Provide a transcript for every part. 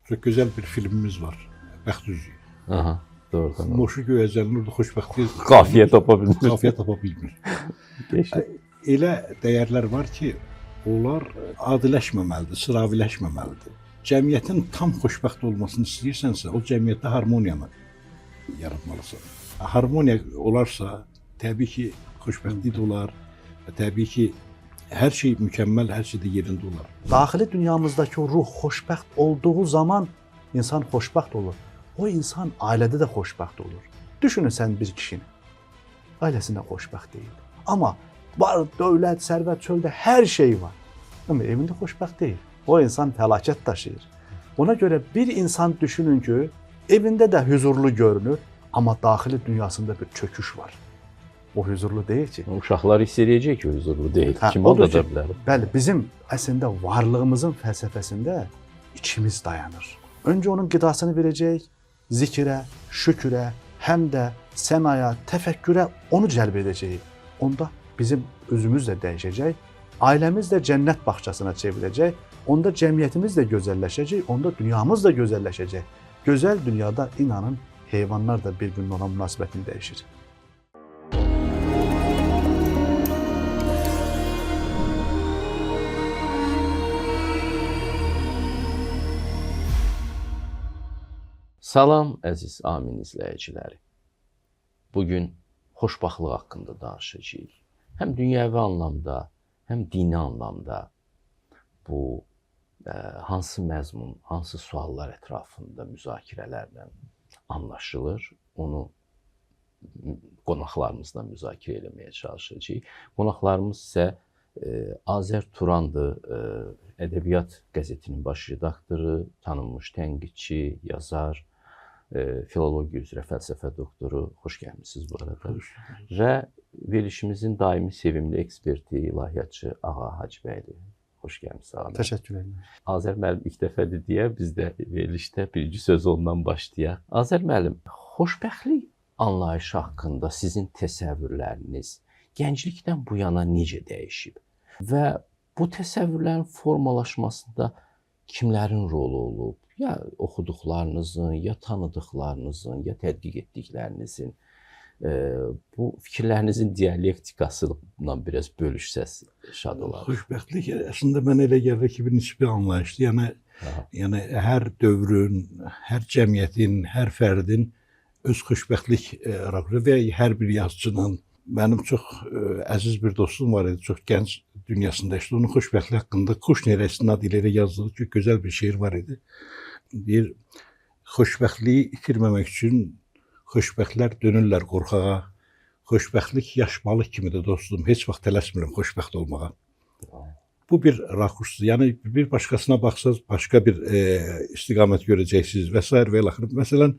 Çok güzel bir filmimiz var. Bəxt üzüyü. Aha, doğrudan. Moşu göyəzənlirdi, xoşbəxtlik Qafiyə tapa bilmir. qafiyə tapa bilmir. Geçti. Elə dəyərlər var ki, onlar adiləşməməlidir, sıraviləşməməlidir. Cəmiyyətin tam xoşbəxt olmasını istəyirsənsə, o cəmiyyətdə harmoniyanı yaratmalısan. Harmoniya olarsa, təbii ki, xoşbəxtlik də olar və təbii ki, hər şey mükəmməl, hər şey də yerində olar. Daxili dünyamızdakı o ruh xoşbəxt olduğu zaman insan xoşbəxt olur. O insan ailədə də xoşbəxt olur. Düşünün sən bir kişini, ailəsində xoşbəxt deyil. Amma var, dövlət, sərvət, çöldə hər şey var. Amma evində xoşbəxt deyil. O insan fəlakət daşıyır. Ona görə bir insan düşünün ki, evində də huzurlu görünür, amma daxili dünyasında bir çöküş var. O huzurlu deyil ki. Uşaqlar hiss edəcək ki, huzurlu deyil. Kim odur aldada ki, bilər? Bəli, bizim əslində varlığımızın fəlsəfəsində içimiz dayanır. Öncə onun qidasını verəcək, zikrə, şükrə, həm də sənaya, təfəkkürə onu cəlb edəcəyik. Onda bizim özümüz də dəyişəcək, ailəmiz də cənnət bağçasına çevriləcək, onda cəmiyyətimiz də gözəlləşəcək, onda dünyamız da gözəlləşəcək. Gözəl dünyada inanın, heyvanlar da bir-birinin ona münasibətini dəyişir. Salam əziz Amin izləyiciləri. Bugün xoşbəxtlik haqqında danışacağıq. Həm dünyəvi anlamda, həm dini anlamda bu hansı məzmun, hansı suallar ətrafında müzakirələrlə anlaşılır, onu qonaqlarımızla müzakirə etməyə çalışacağıq. Qonaqlarımız isə Azər Turandır, Ədəbiyyat qəzetinin baş redaktoru, tanınmış tənqidçi, yazar, filologiya üzrə fəlsəfə doktoru. Xoş gəlmisiniz bu arada. Və verilişimizin daimi sevimli eksperti, ilahiyyatçı Ağa Hacıbəyli. Xoş gəlmisiniz. Təşəkkür edirəm. Azər müəllim ilk dəfədir deyə biz də verilişdə birinci söz ondan başlayaq. Azər müəllim, xoşbəxtlik anlayışı haqqında sizin təsəvvürləriniz gənclikdən bu yana necə dəyişib? Və bu təsəvvürlərin formalaşmasında kimlərin rolu olub? Ya oxuduqlarınızın, ya tanıdıqlarınızın, ya tədqiq etdiklərinizin, bu fikirlərinizin dialektikasıyla biraz bölüşsəz şad olarıq. Xoşbəxtlik əslində mənə elə gəlir ki, bir nisbi anlayışdır. Yəni hər dövrün, hər cəmiyyətin, hər fərdin öz xoşbəxtlik raqlı və hər bir yazıcının. Mənim çox əziz bir dostum var idi, çox gənc dünyasında işləyir. Onun xoşbəxtlik haqqında Kuşner istinad ilə yazdığı çox gözəl bir şeir var idi. Deyir, xoşbəxtliyi itirməmək üçün xoşbəxtlər dönürlər qorxağa. Xoşbəxtlik yaş balıq kimidir dostum, heç vaxt tələsmirəm xoşbəxt olmağa. Bu bir rakursdur. Yəni bir başqasına baxsaz başqa bir istiqamət görəcəksiniz və s. və ilə. Məsələn,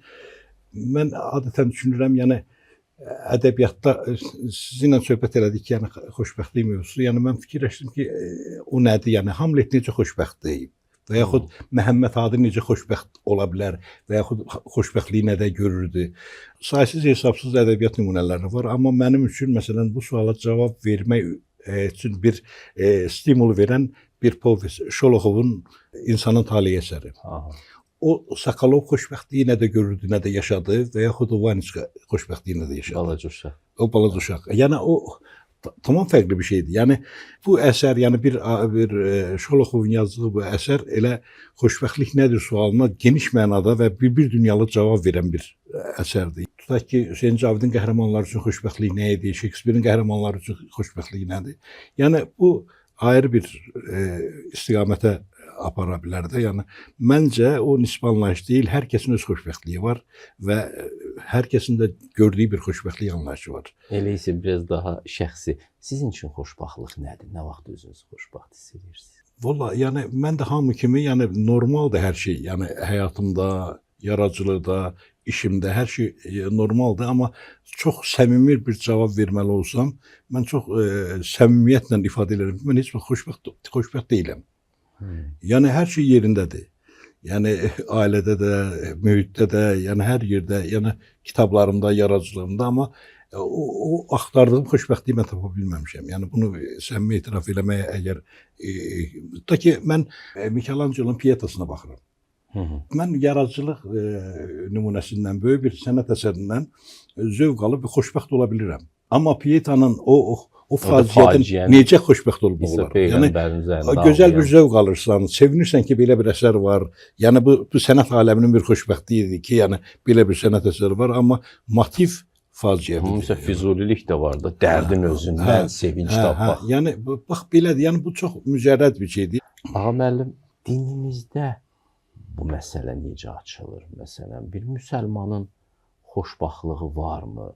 mən adətən düşünürəm, yəni ədəbiyyatda sizinlə söhbət elədik, yəni xoşbəxtlik mövzusu. Yəni mən fikirləşdim ki, o nədir? Yəni Hamlet necə xoşbəxt deyib? Və yaxud Məhəmməd Hadi necə xoşbəxt ola bilər? Və yaxud xoşbəxtliyi nədə görürdü? Saysız hesabsız ədəbiyyat nümunələri var, amma mənim üçün məsələn bu suala cavab vermək üçün bir stimul verən bir povest Şoloxovun İnsanın Taleyi əsəri. O Sokolov xoşbəxtliyi nədə görürdü, nədə yaşadı və yaxud o Vaniçka xoşbəxtliyi nədə yaşadı? Balaca uşaq. O balaca uşaq. Yəni o tamam fərqli bir şeydir. Yəni bu əsər, yəni bir Şoloxovun yazdığı bu əsər elə xoşbəxtlik nədir sualına geniş mənada və bir dünyalı cavab verən bir əsərdir. Tutaq ki, Hüseyn Cavidin qəhrəmanları üçün xoşbəxtlik nə idi, Şekspirin qəhrəmanları üçün xoşbəxtlik nədir? Yəni bu ayrı bir istiqamətə apara bilər də. Yəni məncə o nisbi anlayış deyil, hər kəsin öz xoşbəxtliyi var və hər kəsin də gördüyü bir xoşbəxtlik anlayışı var. Elə isə biraz daha şəxsi. Sizin üçün xoşbəxtlik nədir? Nə vaxt özünüzü xoşbəxt hiss edirsiniz? Valla, yəni mən də hamı kimi, yəni normaldır hər şey. Yəni həyatımda, yaradıcılıqda, işimdə hər şey normaldır, amma çox səmimi bir cavab verməli olsam, mən çox səmimiyyətlə ifadə edirəm. Mən heç vaxt xoşbəxt deyiləm. Yəni hər şey yerindədir. Yəni ailədə də, mühitdə də, yəni hər yerdə, yəni kitablarımda, yaradıcılığımda, amma o axtardığım xoşbəxtliyi mən tapa bilməmişəm. Yəni bunu səmimi etiraf eləməyə əgər tutaq ki, mən Michelangelo'nun Pietasına baxıram. Mən yaradıcılıq nümunəsindən, böyük bir sənət əsərindən zövq alıb xoşbəxt ola bilirəm. Amma Pietanın o faciədən necə xoşbəxt olmaq olar? Yəni gözəl bir zövq alırsan, sevinirsən ki, belə bir əsər var. Yəni bu sənət aləminin bir xoşbəxtliyidir ki, yəni belə bir sənət əsəri var, amma motiv faciədir. Məsələn, Füzulilik də var da, dərdin özündən sevinç tapmaq. Yəni bax belədir. Yəni bu çox mücərrəd bir şeydir. Ağa müəllim, dinimizdə bu məsələ necə açılır? Məsələn, bir müsəlmanın xoşbəxtliyi varmı?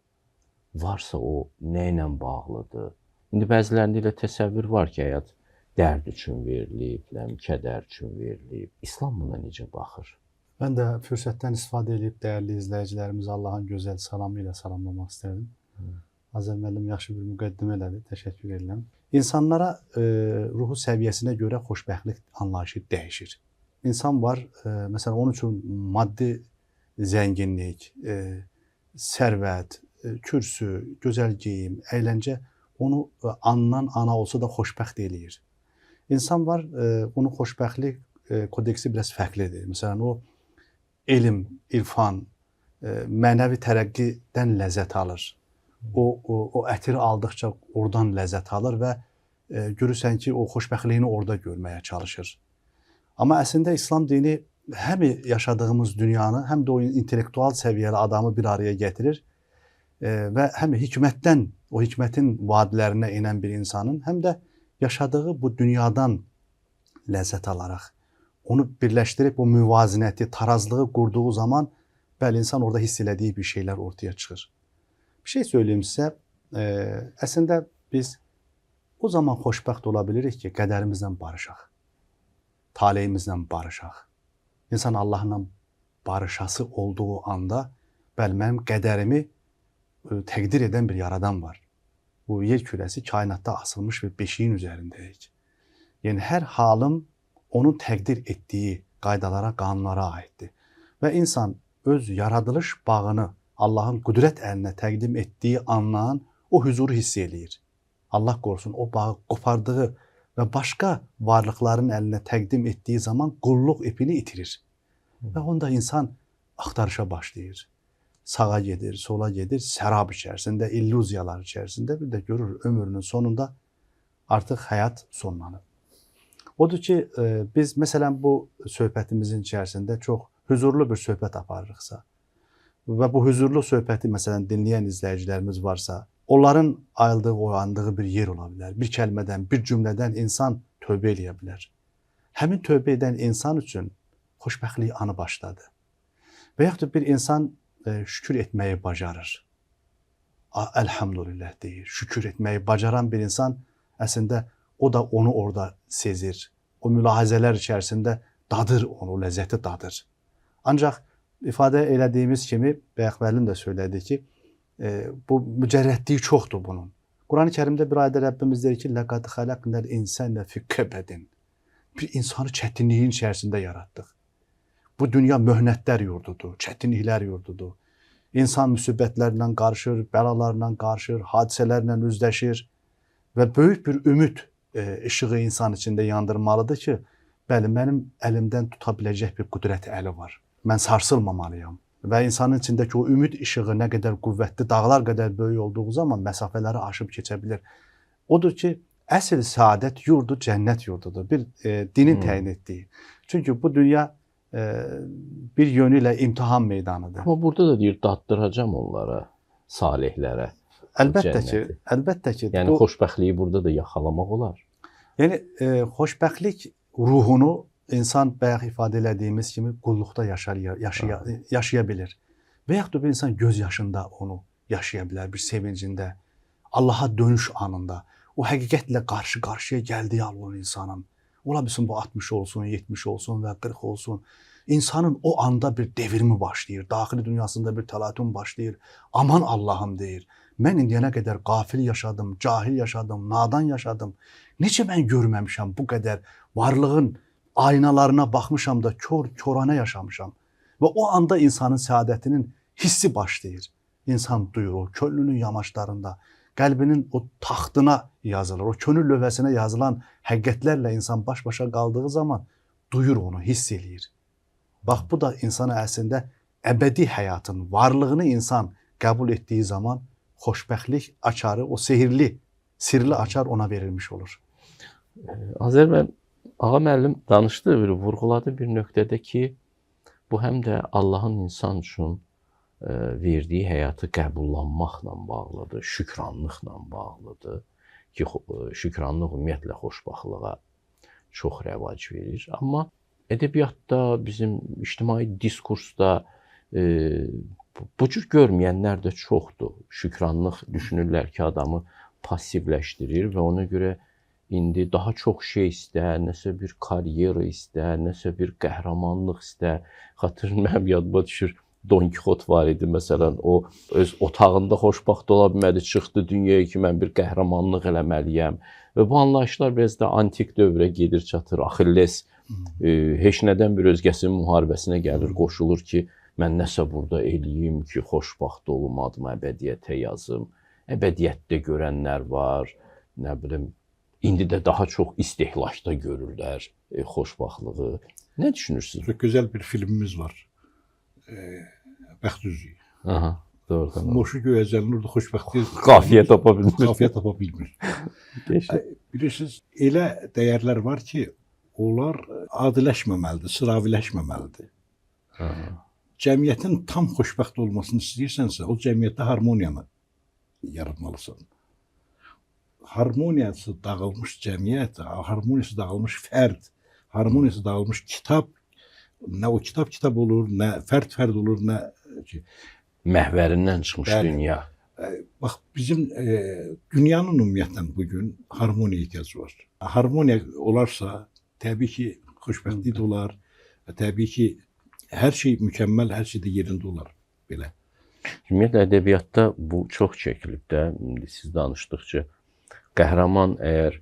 Varsa o nə ilə bağlıdır? İndi bəzilərində elə təsəvvür var ki, həyat dərd üçün verilib, kədər üçün verilib. İslam buna necə baxır? Mən də fürsətdən istifadə edib dəyərli izləyicilərimizi Allahın gözəl salamı ilə salamlamaq istərdim. Azər müəllim yaxşı bir müqəddimə elədi. Təşəkkür edirəm. İnsanlara ruhu səviyyəsinə görə xoşbəxtlik anlayışı dəyişir. İnsan var, məsələn, onun üçün maddi zənginlik, sərvət, kürsü, gözəl geyim, əyləncə onu andan ana olsa da xoşbəxt eləyir. İnsan var, onun xoşbəxtlik kodeksi biraz fərqlidir. Məsələn, o elm, irfan, mənəvi tərəqqidən ləzzət alır. O ətiri aldıqca oradan ləzzət alır və görürsən ki, o xoşbəxtliyini orada görməyə çalışır. Amma əslində İslam dini həm yaşadığımız dünyanı, həm də o intellektual səviyyəli adamı bir araya gətirir və həm hikmətdən, o hikmətin vadilərinə enən bir insanın, həm də yaşadığı bu dünyadan ləzzət alaraq onu birləşdirib o müvazinəti, tarazlığı qurduğu zaman bəli, insan orada hiss elədiyi bir şeylər ortaya çıxır. Bir şey söyleyeyim sizə, əslində biz o zaman xoşbəxt ola bilirik ki, qədərimizlə barışaq, taleyimizlə barışaq. İnsan Allahla barışası olduğu anda, bəli, mənim qədərimi təqdir edən bir yaradan var. Bu yer kürəsi kainatda asılmış bir beşiğin üzərindəyik. Yəni, hər halım onun təqdir etdiyi qaydalara, qanunlara aiddir. Və insan öz yaradılış bağını Allahın qüdrət əlinə təqdim etdiyi andan o huzuru hiss eləyir. Allah qorusun, o bağı qopardığı və başqa varlıqların əlinə təqdim etdiyi zaman qulluq ipini itirir. Və onda insan axtarışa başlayır. Sağa gedir, sola gedir, sərab içərisində, illüziyalar içərisində, bir də görür ömrünün sonunda artıq həyat sonlanır. Odur ki, biz məsələn bu söhbətimizin içərisində çox huzurlu bir söhbət aparırıqsa və bu huzurlu söhbəti məsələn dinləyən izləyicilərimiz varsa, onların ayıldığı, oyandığı bir yer ola bilər. Bir kəlmədən, bir cümlədən insan tövbə eləyə bilər. Həmin tövbə edən insan üçün xoşbəxtlik anı başladı. Və yaxud bir insan şükür etməyi bacarır. Elhamdülillah deyir. Şükür etməyi bacaran bir insan əslində o da onu orada sezir. O mülahizələr içərisində dadır onu, ləzzəti dadır. Ancaq ifadə elədiyimiz kimi, Bəyək müəllim də söylədi ki, bu mücərrədliyi çoxdur bunun. Quran-ı Kərimdə bir ayədə Rəbbimiz deyir ki, لَقَدْ خَلَقْنَا الْاِنْسَانَ فِي كَبَدٍ. Bir insanı çətinliyin içərisində yaratdıq. Bu dünya möhnətlər yurdudur, çətinliklər yurdudur. İnsan müsibətlərlə qarışır, bəlalarla qarışır, hadisələrlə üzləşir və böyük bir ümid işığı insan içində yandırmalıdır ki, bəli, mənim əlimdən tuta biləcək bir qüdrət əli var. Mən sarsılmamalıyam. Və insanın içindəki o ümid işığı nə qədər qüvvətli, dağlar qədər böyük olduğu zaman məsafələri aşıb keçə bilir. Odur ki, əsl səadət yurdu cənnət yurdudur. Bir dinin təyin etdiyi. Çünki bu dünya bir yönü ilə imtihan meydanıdır. Amma burada da deyir, daddıracam onlara, salihlərə. Əlbəttə ki. Yəni, xoşbəxtliyi burada da yaxalamaq olar. Yəni, xoşbəxtlik ruhunu insan bayaq ifadə elədiyimiz kimi qulluqda yaşaya bilir. Və yaxud da bir insan göz yaşında onu yaşaya bilər, bir sevincində, Allaha dönüş anında, o həqiqətlə qarşı-qarşıya gəldiyi an olan insanın. Ola bilsin bu 60 olsun, 70 olsun və 40 olsun. İnsanın o anda bir devrimi başlayır, daxili dünyasında bir təlatüm başlayır. Aman Allahım deyir, mən indiyənə qədər qafil yaşadım, cahil yaşadım, nadan yaşadım. Necə mən görməmişəm bu qədər varlığın aynalarına baxmışam da kör-körana yaşamışam. Və o anda insanın səadətinin hissi başlayır. İnsan duyur o könlünün yamaçlarında, qəlbinin o taxtına yazılır, o könül lövhəsinə yazılan həqiqətlərlə insan baş-başa qaldığı zaman duyur onu, hiss eləyir. Bax bu da insana əslində əbədi həyatın varlığını insan qəbul etdiyi zaman xoşbəxtlik açarı, o sirli açar ona verilmiş olur. Azər müəllim, Ağa müəllim danışdı, vurğuladı bir nöqtədə ki, bu həm də Allahın insan üçün verdiyi həyatı qəbullanmaqla bağlıdır, şükranlıqla bağlıdır ki, şükranlıq ümumiyyətlə xoşbəxtlığa çox rəvac verir. Amma ədəbiyyatda, bizim ictimai diskursda bu cür görməyənlər də çoxdur. Şükranlıq düşünürlər ki, adamı passivləşdirir və ona görə indi daha çox şey istər, nəsə bir karyera istər, nəsə bir qəhrəmanlıq istər. Xatırlayın, mənim yadıma düşür, Don Kixot var idi, məsələn, o öz otağında xoşbəxt ola bilmədi, çıxdı dünyaya ki, mən bir qəhrəmanlıq eləməliyəm. Və bu anlayışlar biraz da antik dövrə gedir, çatır. Axilles heç nədən bir özgəsinin müharibəsinə gəlir, qoşulur ki, mən nəsə burada eləyim ki, xoşbəxt olum, adımı əbədiyyətə yazım. Əbədiyyətdə görənlər var, nə bilim, indi də daha çox istehlakda görürlər xoşbəxtlığı. Nə düşünürsünüz? Çok güzel bir filmimiz var. Bəxt üzüyü. Aha, doğrudan. Moşu göyəcənin orada xoşbəxtlik Qafiyə tapa bilmir. Qafiyə tapa bilmir. Bilirsiniz, elə dəyərlər var ki, onlar adiləşməməlidir, sıraviləşməməlidir. Cəmiyyətin tam xoşbəxt olmasını istəyirsənsə, o cəmiyyətdə harmoniyanı yaratmalısan. Harmoniyası dağılmış cəmiyyət, harmoniyası dağılmış fərd, harmoniyası dağılmış kitab, nə o kitab olur, nə fərd olur, nə ki, Məhvərindən çıxmış dünya. Bax, bizim dünyanın ümumiyyətlə bugün harmoniya ehtiyacı var. Harmoniya olarsa, təbii ki, xoşbəxtlik də olar, təbii ki, hər şey mükəmməl, hər şey də yerində olar, belə. Ümumiyyətlə, ədəbiyyatda bu çox çəkilib də, siz danışdıqca. Qəhrəman əgər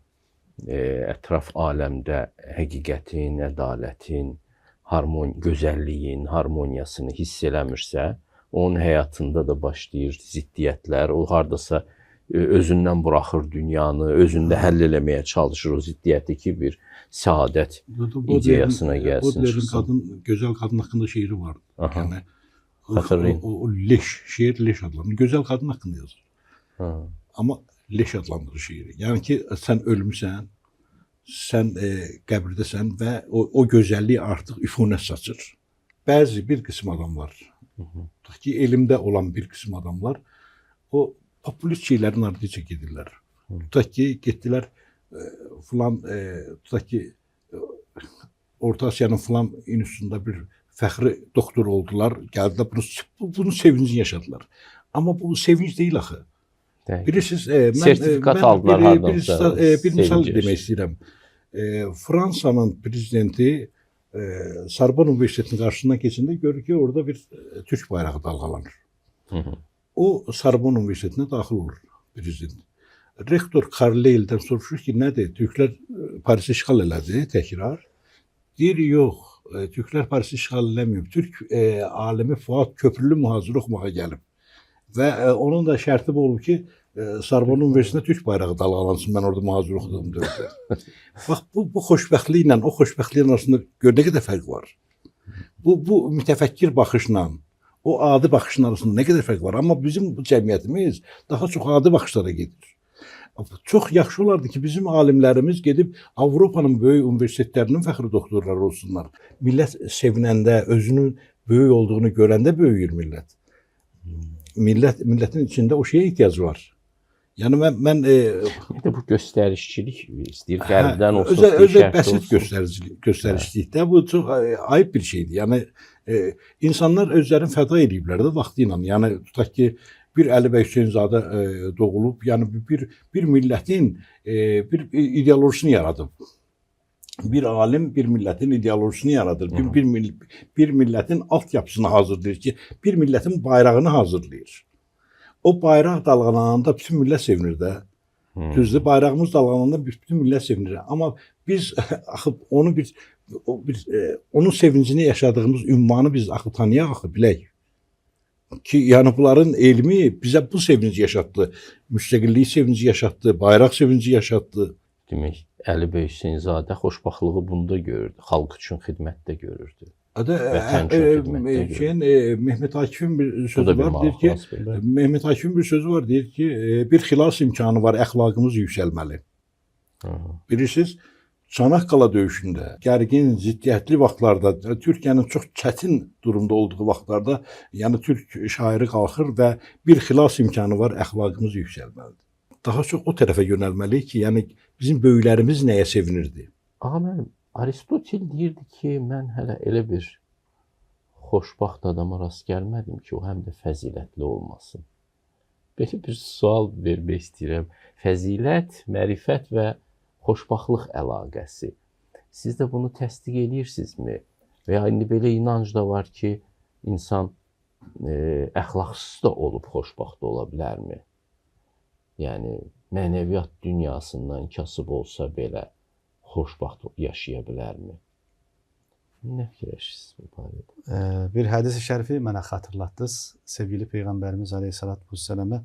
ətraf aləmdə həqiqətin, ədalətin, gözəlliyin, harmoniyasını hiss eləmirsə, onun həyatında da başlayır ziddiyyətlər, o hardasa özündən buraxır dünyanı, özündə həll eləməyə çalışır o ziddiyyəti ki, bir səadət ideyasına gəlsin. Baudelaire gözəl qadın haqqında şeiri vardı. Yəni, xatırlayın. O leş, şeir leş adlanır. Gözəl qadın haqqında yazır. Amma leş adlandırır şeiri. Yəni ki, sən ölmüsən, sən qəbirdəsən və o gözəllik artıq üfunət saçır. Bəzi bir qism adamlar, tutaq ki, elmdə olan bir qism adamlar, o populist şeylərin ardınca gedirlər. Tutaq ki, getdilər filan, tutaq ki, Orta Asiyanın filan institutunda bir fəxri doktor oldular, gəldilər, bunun sevincini yaşadılar. Amma bu sevinç deyil axı. Bilirsiniz, sertifikat aldılar hardansa. Bir misal demək istəyirəm. Fransanın prezidenti Sorbonne Universitetinin qarşısından keçəndə görür ki, orada bir Türk bayrağı dalğalanır. O Sorbonne Universitetinə daxil olur prezident. Rektor Carleil'dən soruşur ki, nədir? Türklər Parisi işğal elədi təkrar. Deyir, yox, Türklər Parisi işğal eləməyib. Türk alimi Fuad Köprülü mühazirə oxumağa gəlib. Və onun da şərti bu olub ki, Sorbonne Universitetində Türk bayrağı dalğalansın, mən orada mühazirə oxudum dövrdə. Bax, bu xoşbəxtliklə, o xoşbəxtliyin arasında gör nə qədər fərq var. Bu mütəfəkkir baxışla, o adi baxışın arasında nə qədər fərq var. Amma bizim bu cəmiyyətimiz daha çox adi baxışlara gedir. Çox yaxşı olardı ki, bizim alimlərimiz gedib Avropanın böyük universitetlərinin fəxri doktorları olsunlar. Millət sevinəndə, özünün böyük olduğunu görəndə böyüyür millət. Millətin içində o şeyə ehtiyacı var. Yəni mən bu göstərişçilik istəyir, qərbdən olsun, özə bəsit göstərişçilikdə bu çox ayıb bir şeydir. Yəni insanlar özlərini fəda ediblər də vaxtı ilə. Yəni tutaq ki, bir Əli bəy Hüseynzadə doğulub, yəni bir millətin bir ideolojisini yaradıb. Bir alim bir millətin ideolojisini yaradır. Bir millətin altyapısını hazırlayır ki, bir millətin bayrağını hazırlayır. O bayraq dalğalananda bütün millət sevinir də. Düzdür, bayrağımız dalğalananda bütün millət sevinir. Amma biz axıb onun sevincini yaşadığımız ünvanı biz axı tanıyaq, axı bilək. Ki, yəni bunların elmi bizə bu sevinci yaşatdı. Müstəqillik sevinci yaşatdı, bayraq sevinci yaşatdı. Demək, Əli bəy Hüseynzadə xoşbəxtlığı bunda görürdü, xalq üçün xidmətdə görürdü. Adı Vətən üçün xidmətdə görür. şeyin Mehmet Akif'in bir Bu da sözü bir var, deyir ki, maraqlı aspekt. Mehmet Akif'in bir sözü var, deyir ki, bir xilas imkanı var, əxlaqımız yüksəlməli. Bilirsiniz, Çanaqqala döyüşündə, gərgin, ziddiyyətli vaxtlarda, Türkiyənin çox çətin durumda olduğu vaxtlarda, yəni Türk şairi qalxır və bir xilas imkanı var, əxlaqımız yüksəlməlidir. Daha çox o tərəfə yönəlməliyik ki, yəni bizim böyüklərimiz nəyə sevinirdi? Ağa müəllim, Aristotel deyirdi ki, mən hələ elə bir xoşbaxt adama rast gəlmədim ki, o həm də fəzilətli olmasın. Belə bir sual vermək istəyirəm. Fəzilət, mərifət və xoşbaxtlıq əlaqəsi. Siz də bunu təsdiq edirsinizmi? Və ya indi belə inanc da var ki, insan əxlaqsız da olub xoşbaxt ola bilərmi? Yəni, mənəviyyat dünyasından kasıb olsa belə xoşbaxt yaşaya bilərmi? Nə fikirləşirsiniz bu barədə? Bir hədis-i şərifi mənə xatırlatdınız. Sevgili Peyğəmbərimiz Aleyhisselatü Vesselam'a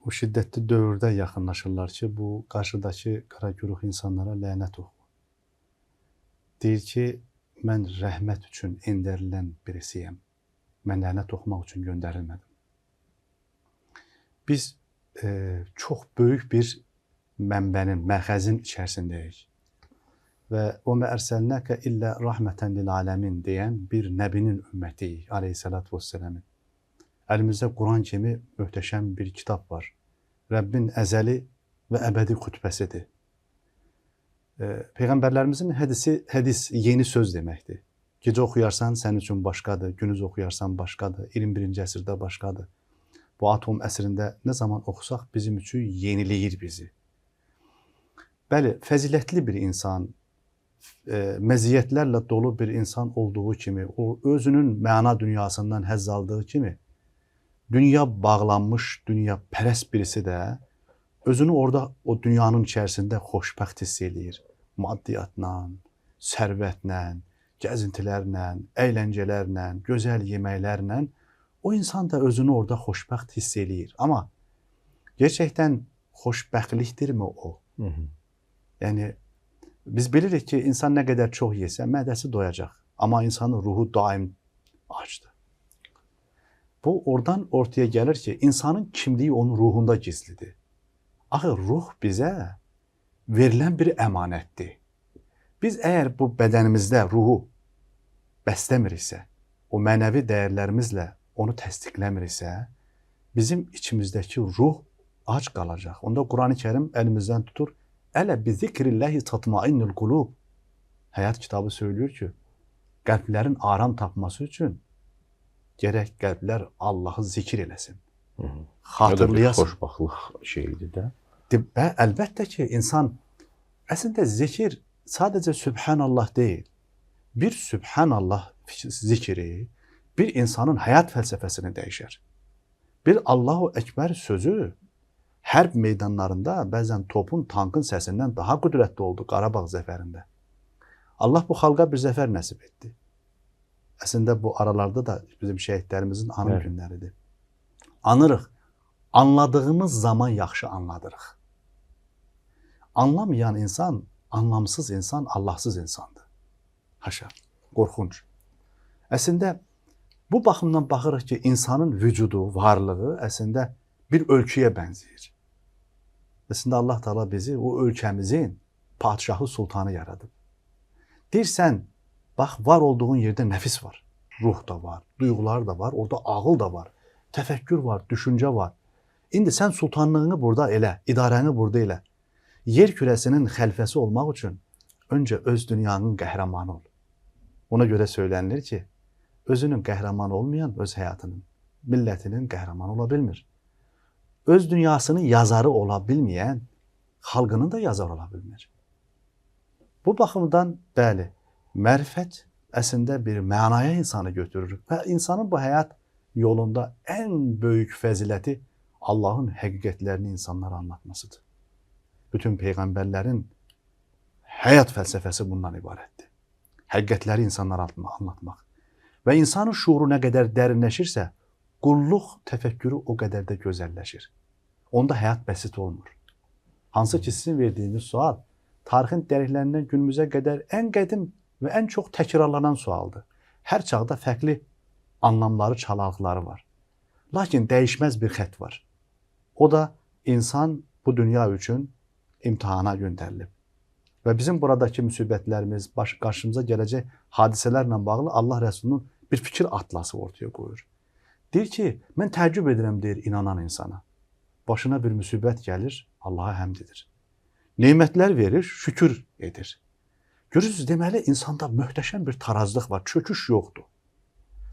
o şiddətli dövrdə yaxınlaşırlar ki, bu qarşıdakı qara güruh insanlara lənət oxu. Deyir ki, mən rəhmət üçün endərilən birisiyəm. Mən lənət oxumaq üçün göndərilmədim. Biz çox böyük bir mənbənin, məxəzin içərisindəyik. Və o məərsəlnəkə illə rəhmətən lil aləmin deyən bir nəbinin ümmətiyik, Aleyhisselatü Vesselam'ın. Əlimizdə Quran kimi möhtəşəm bir kitab var. Rəbbin əzəli və əbədi xütbəsidir. Peyğəmbərlərimizin hədis yeni söz deməkdir. Gecə oxuyarsan sənin üçün başqadır, gündüz oxuyarsan başqadır, 21-ci əsrdə başqadır. Bu atom əsrində nə zaman oxusaq bizim üçün yeniləyir bizi. Bəli, fəzilətli bir insan, məziyyətlərlə dolu bir insan olduğu kimi, o özünün məna dünyasından həzz aldığı kimi, dünya bağlanmış, dünya pərəst birisi də özünü orada o dünyanın içərisində xoşbəxt hiss eləyir. Maddiyyatla, sərvətlə, gəzintilərlə, əyləncələrlə, gözəl yeməklərlə o insan da özünü orada xoşbəxt hiss eləyir. Amma gerçəkdən xoşbəxtlikdirmi o? Yəni, biz bilirik ki, insan nə qədər çox yesə, mədəsi doyacaq. Amma insanın ruhu daim açdır. Bu, oradan ortaya gəlir ki, insanın kimliyi onun ruhunda gizlidir. Axı, ruh bizə verilən bir əmanətdir. Biz əgər bu bədənimizdə ruhu bəsləmiriksə, o mənəvi dəyərlərimizlə onu təsdiqləmiriksə, bizim içimizdəki ruh ac qalacaq. Onda Quran-ı Kərim əlimizdən tutur, Ələ bi zikrillahi tatmainnul qulub. Həyat kitabı söylüyor ki, qəlblərin aram tapması üçün gərək qəlblər Allahı zikir eləsin. Xatırlayasın. Xoşbaxtlıq şeyidir də. Və əlbəttə ki, insan əslində zikir sadəcə Sübhanallah deyil. Bir Sübhanallah zikri bir insanın həyat fəlsəfəsini dəyişər. Bir Allahu Ekber sözü hərb meydanlarında bəzən topun, tankın səsindən daha qüdrətli oldu Qarabağ zəfərində. Allah bu xalqa bir zəfər nəsib etdi. Əslində bu aralarda da bizim şəhidlərimizin anım günləridir. Anırıq. Anladığımız zaman yaxşı anladırıq. Anlamayan insan, anlamsız insan, Allahsız insandır. Haşa, qorxunc. Əslində bu baxımdan baxırıq ki, insanın vücudu, varlığı əslində bir ölküyə bənzəyir. Əslində Allah Teala bizi o ölkəmizin padşahı, sultanı yaradıb. Deyirsən, bax, var olduğun yerdə nəfis var. Ruh da var, duyğular da var, orada ağıl da var, təfəkkür var, düşüncə var. İndi sən sultanlığını burada elə, idarəni burada elə. Yer kürəsinin xəlfəsi olmaq üçün öncə öz dünyanın qəhrəmanı ol. Ona görə söylənilir ki, özünün qəhrəmanı olmayan öz həyatının, millətinin qəhrəmanı ola bilmir. Öz dünyasının yazarı ola bilməyən xalqının da yazarı ola bilmir. Bu baxımdan, bəli, mərifət əslində bir mənaya insanı götürür və insanın bu həyat yolunda ən böyük fəziləti Allahın həqiqətlərini insanlara anlatmasıdır. Bütün peyğəmbərlərin həyat fəlsəfəsi bundan ibarətdir. Həqiqətləri insanlara anlatmaq. Və insanın şuuru nə qədər dərinləşirsə, qulluq təfəkkürü o qədər də gözəlləşir. Onda həyat bəsit olmur. Hansı ki, sizin verdiyiniz sual, tarixin dəriklərindən günümüzə qədər ən qədim və ən çox təkrarlanan sualdır. Hər çağda fərqli anlamları, çalarıqları var. Lakin dəyişməz bir xətt var. O da insan bu dünya üçün imtihana göndərilib. Və bizim buradakı müsibətlərimiz, qarşımıza gələcək hadisələrlə bağlı Allah Rəsulunun bir fikir atlası ortaya qoyur. Deyir ki, mən təəccüb edirəm, deyir, inanan insana. Başına bir müsibət gəlir, Allaha həmd edir. Nemətlər verir, şükür edir. Görürsünüz, deməli, insanda möhtəşəm bir tarazlıq var, çöküş yoxdur.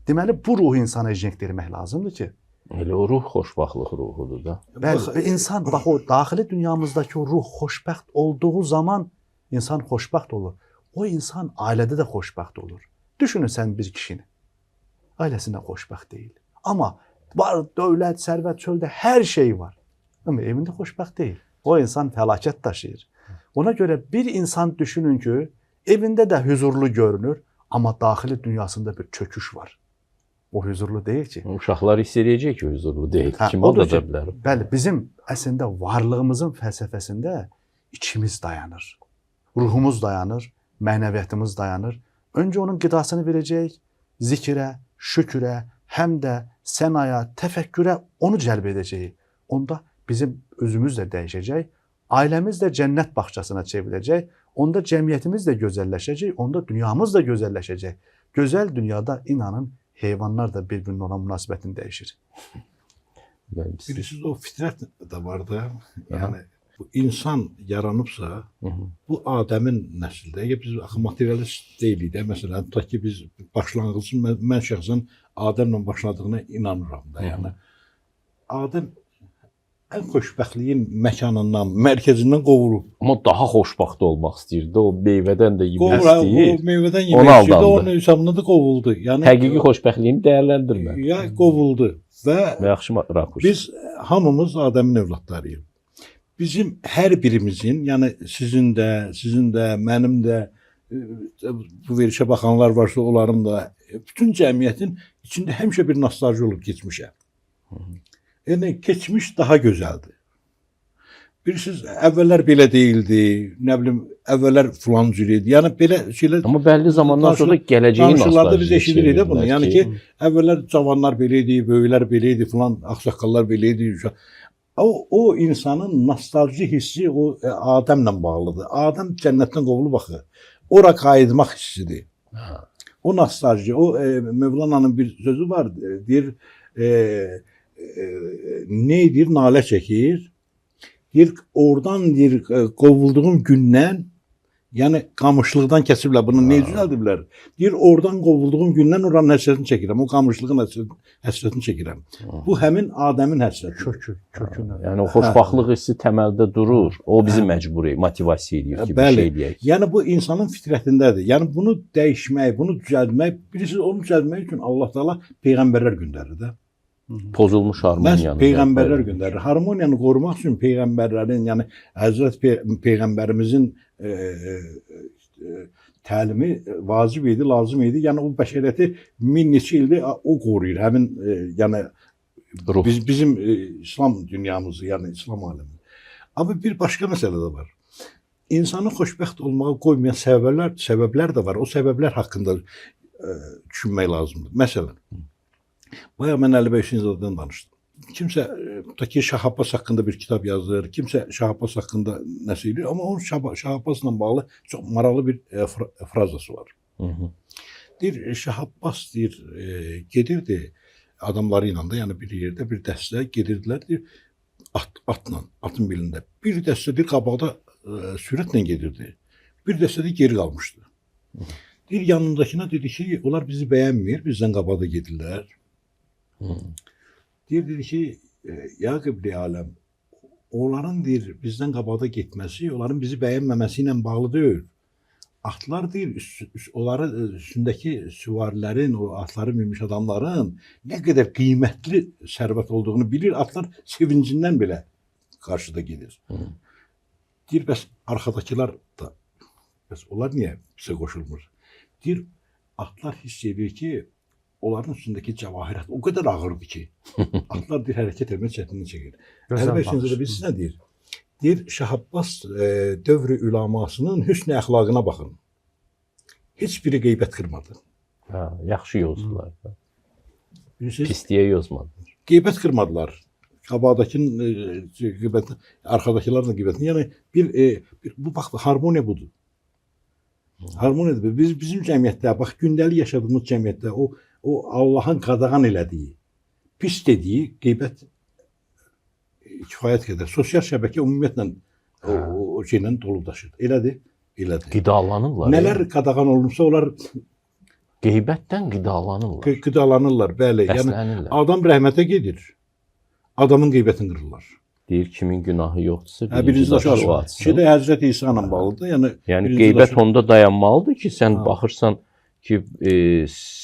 Deməli, bu ruhu insana injekt etmək lazımdır ki, elə o ruh xoşbəxtlik ruhudur da. bəli, insan, bax o daxili dünyamızdakı o ruh xoşbəxt olduğu zaman insan xoşbəxt olur. O insan ailədə də xoşbəxt olur. Düşünün sən bir kişini, ailəsində xoşbəxt deyil. Amma var, dövlət, sərvət, çöldə hər şey var. Amma evində xoşbəxt deyil. O insan fəlakət daşıyır. Ona görə bir insan düşünün ki, evində də huzurlu görünür, amma daxili dünyasında bir çöküş var. O huzurlu deyil ki. Uşaqlar hiss edəcək ki, huzurlu deyil. Kim odur aldada ki, bilər? Bəli, bizim əslində varlığımızın fəlsəfəsində içimiz dayanır. Ruhumuz dayanır, mənəviyyatımız dayanır. Öncə onun qidasını verəcək, zikrə, şükrə, həm də sənaya, təfəkkürə onu cəlb edəcək. Onda bizim özümüz də dəyişəcək, ailəmiz də cənnət bağçasına çevriləcək, onda cəmiyyətimiz də gözəlləşəcək, onda dünyamız da gözəlləşəcək. Gözəl dünyada inanın, heyvanlar da bir-birinin olan münasibətini dəyişir. Bilirsiniz, o fitrət də var da. Yəni bu insan yaranıbsa, bu Adəmin nəsildə. Əgər biz axı materialist deyilik də, məsələn, tutaq ki biz başlanğıcın mən şəxsən Adəmlə başladığına inanıram da. Yəni Adəm ən xoşbəxtliyin məkanından, mərkəzindən qovulub. Amma daha xoşbəxt olmaq istəyirdi. O meyvədən də yemək istəyir. O meyvədən yemək istəyirdi, onun hesabında da qovuldu. Yəni həqiqi xoşbəxtliyini dəyərləndirmə. Ya qovuldu və yaxşı rakurs. Biz hamımız Adəmin övladlarıyıq. Bizim hər birimizin, yəni sizin də, mənim də, bu verişə baxanlar varsa onların da, bütün cəmiyyətin içində həmişə bir nostalji olub keçmişə. Yəni keçmiş daha gözəldir. Bilirsiniz, əvvəllər belə deyildi, nə bilim, əvvəllər filan cür idi. Yəni belə şeylər. Amma bəlli zamandan sonra gələcəyin danışıqlarda biz eşidirik də bunu. Yəni ki, əvvəllər cavanlar belə idi, böyüklər belə idi, filan ağsaqqallar belə idi. O insanın nostalji hissi o Adəmlə bağlıdır. Adəm cənnətdən qovulub axı. Ora qayıtmaq hissidir. O nostalji, o Mevlana'nın bir sözü var, deyir, ne deyir, nalə çəkir. Deyir, oradan deyir, qovulduğum gündən, yəni qamışlıqdan kəsiblər, bunu ne düzəldiblər? Deyir, oradan qovulduğum gündən oranın həsrətini çəkirəm, o qamışlığın həsrətini çəkirəm. Bu həmin Adəmin həsrəti. Kökünə. Yəni o xoşbəxtlik hissi təməldə durur. O bizi məcbur edir, motivasiya edir ki, bir şey eləyək. Yəni bu insanın fitrətindədir. Yəni bunu dəyişmək, bunu düzəltmək, bilirsiniz, onu düzəltmək üçün Allah Taala peyğəmbərlər göndərir də. Pozulmuş harmoniyanı. Peyğəmbərlər göndərir. Harmoniyanı qorumaq üçün peyğəmbərlərin, yəni Həzrət Peyğəmbərimizin təlimi vacib idi, lazım idi. Yəni o bəşəriyyəti min neçə ildir o qoruyur. Həmin yəni bizim İslam dünyamızı, yəni İslam aləmini. Amma bir başqa məsələ də var. İnsanı xoşbəxt olmağa qoymayan səbəblər də var. O səbəblər haqqında düşünmək lazımdır. Məsələn, bayaq mən Əli bəy Hüseynzadədən danışdım. Kimsə tutaq ki Şah Abbas haqqında bir kitab yazır, kimsə Şah Abbas haqqında nəsə eləyir, amma onun Şah Abbasla bağlı çox maraqlı bir frazası var. Deyir, Şah Abbas deyir, gedirdi adamları ilə də, yəni bir yerdə bir dəstə gedirdilər, deyir, atla, atın belində. Bir dəstə deyir, qabaqda sürətlə gedirdi. Bir dəstə də geri qalmışdı. Deyir, yanındakına dedi ki, onlar bizi bəyənmir, bizdən qabaqda gedirlər. Deyir, dedi ki, ya qibli aləm, onların deyir, bizdən qabaqda getməsi, onların bizi bəyənməməsi ilə bağlı deyil. Atlar deyir, onların üstündəki süvarilərin, o atları minmiş adamların nə qədər qiymətli sərvət olduğunu bilir, atlar sevincindən belə qarşıda gedir. Deyir, bəs arxadakılar da, bəs onlar niyə bizə qoşulmur? Deyir, atlar hiss edir ki, onların üstündəki cəvahirət o qədər ağırdır ki, atlar deyir, hərəkət etmək çətinlik çəkir. Əli bəy Hüseynzadə bilirsiniz nə deyir? Deyir, Şah Abbas dövr-ü ülamasının hüsn-i əxlaqına baxın. heç biri qeybət qırmadı. Hə, yaxşı yozdular. Bilirsiniz, Pisliyə yozmadılar. qeybət qırmadılar. Qabaqdakının qeybət, arxadakıların da qeybətini. Yəni bu bax harmoniya budur. Harmoniyadır. Bizim cəmiyyətdə, bax gündəlik yaşadığımız cəmiyyətdə o Allahın qadağan elədiyi, pis dediyi qeybət kifayət qədər. Sosial şəbəkə ümumiyyətlə o şeylə dolu daşır. Elədir? Elədir. Qidalanırlar. Nələr qadağan olunsa onlar Qeybətdən qidalanırlar. qidalanırlar, bəli. Yəni Bəslənirlər. adam rəhmətə gedir. Adamın qeybətini qırırlar. Deyir kimin günahı yoxdursa Birinci daşı o aşır. atsın. Şeydə Həzrət İsa ilə bağlıdır. Yəni Yəni birinci qeybət daşı- onda dayanmalıdır ki, sən Ha. baxırsan ki,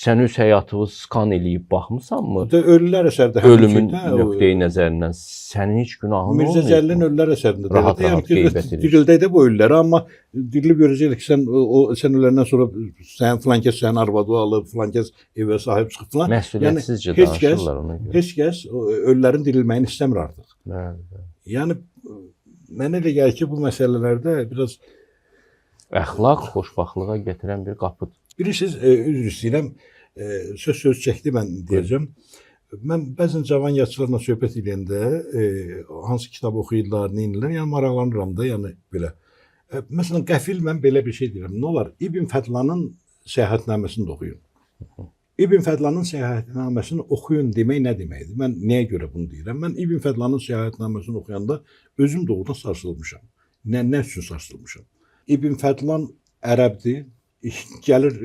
sən öz həyatını skan eləyib baxmısanmı? Ölülər əsərdə həmin Ölümün şeydə, o- nöqteyi nəzərindən sənin heç günahın Mirzə olmayıb. Cəlilin Ölülər əsərində Rahat də rahat qeybət edir. dirildək də bu ölüləri, amma dirilib görəcəklər ki, sən öləndən sonra sən filan kəs sənin arvadı alıb, filan kəs evə sahib çıxıb filan. Məsuliyyətsizcə heç kəs- danışırlar ona görə. Heç kəs o ölülərin dirilməyini istəmir artıq. Bəli, bəli. Yəni mənə elə gəlir ki, bu məsələlərdə biraz Əxlaq xoşbaxtlığa gətirən bir qapıdır. bilirsiniz, üzr istəyirəm, söz çəkdi mən deyəcəm. Mən bəzən cavan yaşlılarla söhbət edəndə hansı kitab oxuyurlar, nə edirlər, yəni maraqlanıram da, yəni belə. Məsələn, qəfil mən belə bir şey deyirəm. Nə olar? İbn Fədlanın səyahətnaməsini də oxuyun. İbn Fədlanın səyahətnaməsini oxuyun demək nə deməkdir? Mən nəyə görə bunu deyirəm? Mən İbn Fədlanın səyahətnaməsini oxuyanda özüm doğrudan sarsılmışam. Nə üçün sarsılmışam? İbn Fədlan ərəbdir. Gəlir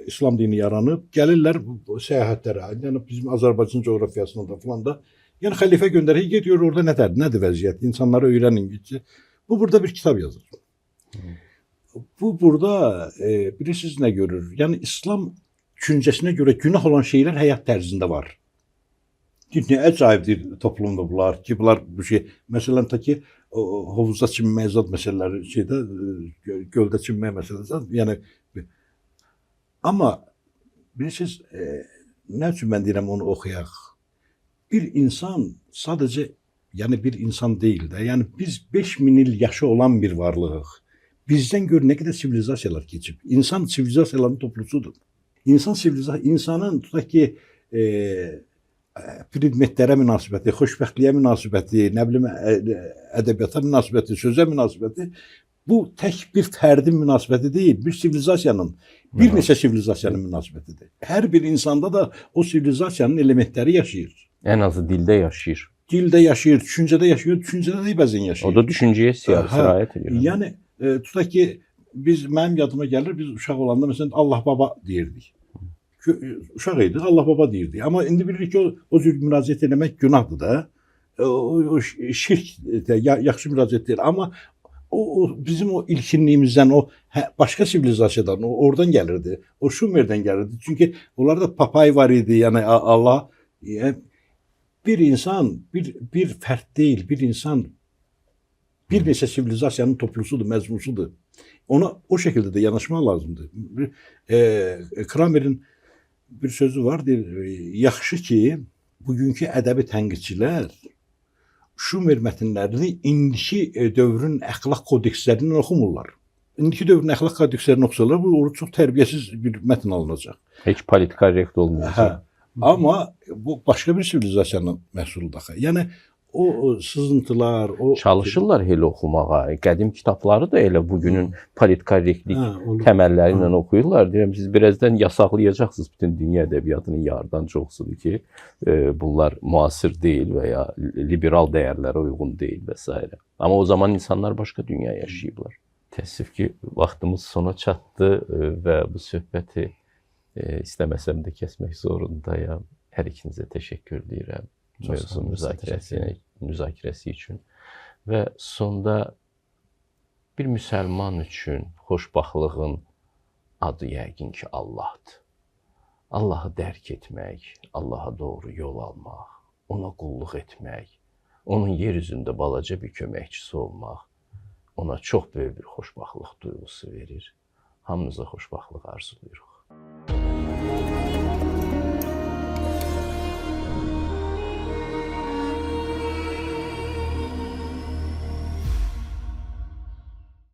İslam dini yaranıb, gəlirlər səyahətlərə. Yəni bizim Azərbaycan coğrafiyasında da filan da. Yəni xəlifə göndərir, gedir orada nədir vəziyyət? İnsanlara öyrənin ki. Bu burada bir kitab yazır. Bu burada bilirsiniz nə görür? Yəni İslam düşüncəsinə görə günah olan şeylər həyat tərzində var. Nə əcaibdir toplumda bunlar ki, bunlar bu şey. Məsələn ta ki hovuzda çimmək zad məsələləri şeydə göldə çimmək məsələsi. Yəni amma bilirsiniz nə üçün mən deyirəm onu oxuyaq? Bir insan sadəcə yəni bir insan deyil də. Yəni biz 5000 il yaşı olan bir varlığıq. Bizdən gör nə qədər sivilizasiyalar keçib. İnsan sivilizasiyaların toplusudur. İnsanın tutaq ki predmetlərə münasibəti, xoşbəxtliyə münasibəti, nə bilim ədəbiyyata münasibəti, sözə münasibəti bu tək bir fərdin münasibəti deyil, bir sivilizasiyanın, bir neçə sivilizasiyanın münasibətidir. Hər bir insanda da o sivilizasiyanın elementləri yaşayır. Ən azı dildə yaşayır. Dildə yaşayır, düşüncədə yaşayır, düşüncədə də bəzən yaşayır. O da düşüncəyə sirayət edir. Yəni tutaq ki mənim yadıma gəlir, biz uşaq olanda məsələn Allah baba deyirdik. Uşaq idi, Allah baba deyirdi. Amma indi bilirik ki, o cür müraciət etmək günahdır da. O şirk, yaxşı müraciət deyil. Amma o bizim o ilkinliyimizdən, o başqa sivilizasiyadan, oradan gəlirdi. O Şumerdən gəlirdi. Çünki onlarda papay var idi. Yəni Allah bir insan, bir fərd deyil, bir insan bir neçə sivilizasiyanın toplusudur, məzmusudur. Ona o şəkildə də yanaşmaq lazımdır. Kramer'in bir sözü var, deyir, yaxşı ki, bugünkü ədəbi tənqidçilər Şumer mətnlərini indiki dövrün əxlaq kodekslərindən oxumurlar. İndiki dövrün əxlaq kodekslərini oxusalar, bu çox tərbiyəsiz bir mətn alınacaq. Heç politkorrekt olmayacaq. Amma bu başqa bir sivilizasiyanın məhsuludur. Yəni o sızıntılar, o Çalışırlar elə oxumağa. Qədim kitabları da elə bugünün politkorrektlik olur. təməlləri ilə oxuyurlar. Deyirəm siz birazdan yasaqlayacaqsınız bütün dünya ədəbiyyatının yarıdan çoxsunu ki, bunlar müasir deyil və ya liberal dəyərlərə uyğun deyil və s. Amma o zaman insanlar başqa dünya yaşayıblar. Təəssüf ki, vaxtımız sona çatdı və bu söhbəti istəməsəm də kəsmək zorundayam. Hər ikinizə təşəkkür edirəm. Mövzu müzakirəsi üçün və sonda bir müsəlman üçün xoşbaxtlığın adı yəqin ki Allahdır. Allahı dərk etmək, Allaha doğru yol almaq, ona qulluq etmək, onun yer üzündə balaca bir köməkçisi olmaq ona çox böyük bir xoşbaxtlıq duyğusu verir. Hamınıza xoşbaxtlıq arzulayırıq.